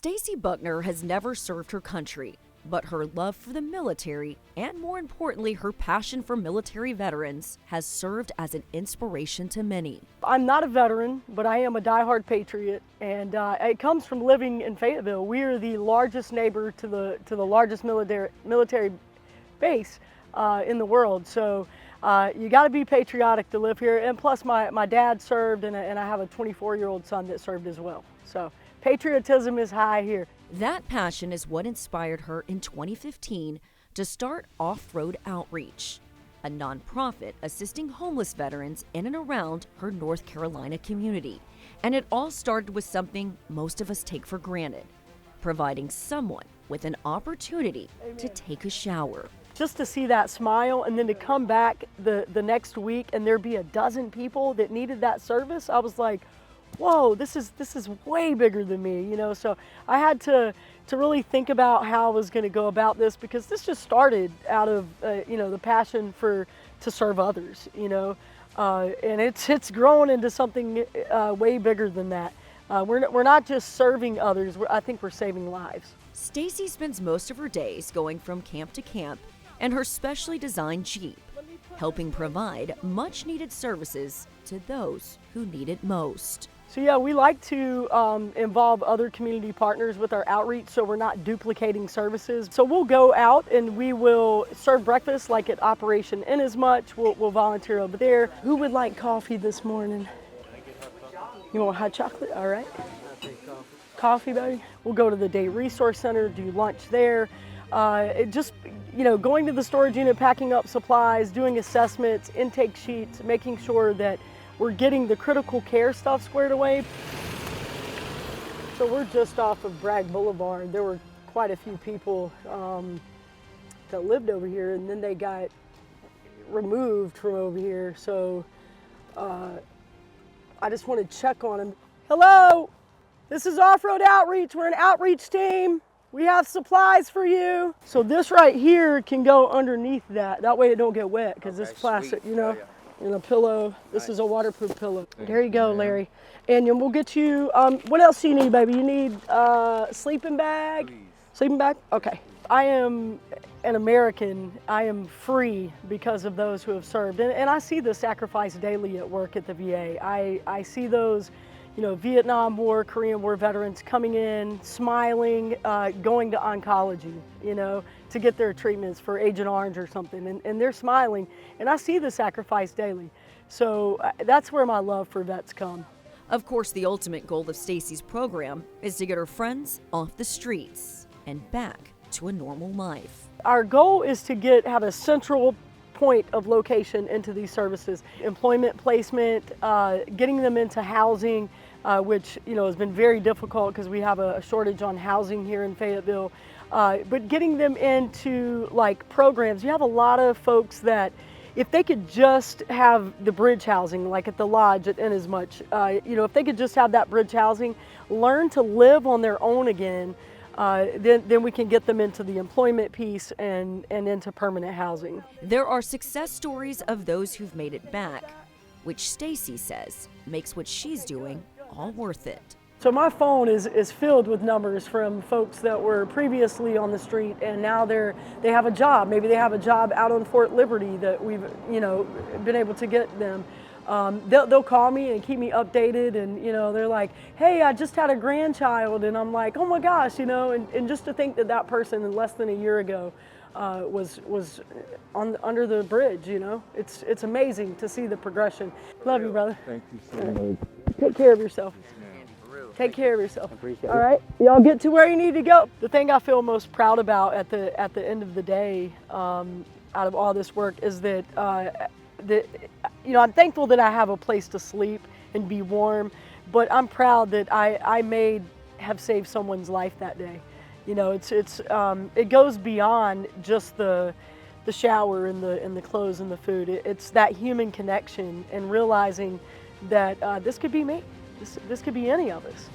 Stacey Buckner has never served her country, but her love for the military, and more importantly, her passion for military veterans, has served as an inspiration to many. I'm not a veteran, but I am a diehard patriot, and it comes from living in Fayetteville. We are the largest neighbor to the largest military base in the world. So you got to be patriotic to live here. And plus, my dad served, and I have a 24-year-old son that served as well. So patriotism is high here. That passion is what inspired her in 2015 to start Off-Road Outreach, a nonprofit assisting homeless veterans in and around her North Carolina community. And it all started with something most of us take for granted: providing someone with an opportunity to take a shower. Just to see that smile, and then to come back the next week and there be a dozen people that needed that service, I was like, whoa, this is way bigger than me, you know. So I had to really think about how I was going to go about this, because this just started out of the passion to serve others, and it's grown into something way bigger than that. We're not just serving others, I think we're saving lives. Stacey spends most of her days going from camp to camp in her specially designed Jeep, helping provide much needed services to those who need it most. So yeah, we like to involve other community partners with our outreach, so we're not duplicating services. So we'll go out and we will serve breakfast like at Operation Inasmuch. We'll volunteer over there. Who would like coffee this morning? You want hot chocolate? All right. Coffee, baby. We'll go to the Day Resource Center, do lunch there. Going to the storage unit, packing up supplies, doing assessments, intake sheets, making sure that we're getting the critical care stuff squared away. So we're just off of Bragg Boulevard. There were quite a few people that lived over here, and then they got removed from over here. So I just want to check on them. Hello, this is Off-Road Outreach. We're an outreach team. We have supplies for you. So this right here can go underneath that. That way it don't get wet, because this plastic, sweet. Oh, yeah. And a pillow. This is a waterproof pillow. There you go, Larry. And we'll get you, what else do you need, baby? You need a sleeping bag? Please. Sleeping bag? Okay. I am an American. I am free because of those who have served. And I see the sacrifice daily at work at the VA. I see those, Vietnam War, Korean War veterans coming in, smiling, going to oncology, to get their treatments for Agent Orange or something, and they're smiling, and I see the sacrifice daily. So that's where my love for vets come. Of course, the ultimate goal of Stacey's program is to get her friends off the streets and back to a normal life. Our goal is to have a central point of location into these services: employment placement, getting them into housing, which has been very difficult because we have a shortage on housing here in Fayetteville. But getting them into programs. You have a lot of folks that, if they could just have the bridge housing, like at the lodge at Inasmuch, if they could just have that bridge housing, learn to live on their own again, then we can get them into the employment piece and into permanent housing. There are success stories of those who've made it back, which Stacey says makes what she's doing all worth it. So my phone is filled with numbers from folks that were previously on the street, and now they have a job. Maybe they have a job out on Fort Liberty that we've been able to get them. They'll call me and keep me updated, and they're like, hey, I just had a grandchild, and I'm like, oh my gosh, and just to think that person in less than a year ago was under the bridge. It's amazing to see the progression. Love you, brother. Thank you so much. Take care of yourself. Take care of yourself. I appreciate it. All right, y'all get to where you need to go. The thing I feel most proud about at the end of the day, out of all this work, is that I'm thankful that I have a place to sleep and be warm, but I'm proud that I have saved someone's life that day. It goes beyond just the shower and the clothes and the food. It's that human connection and realizing that this could be me. This could be any of us.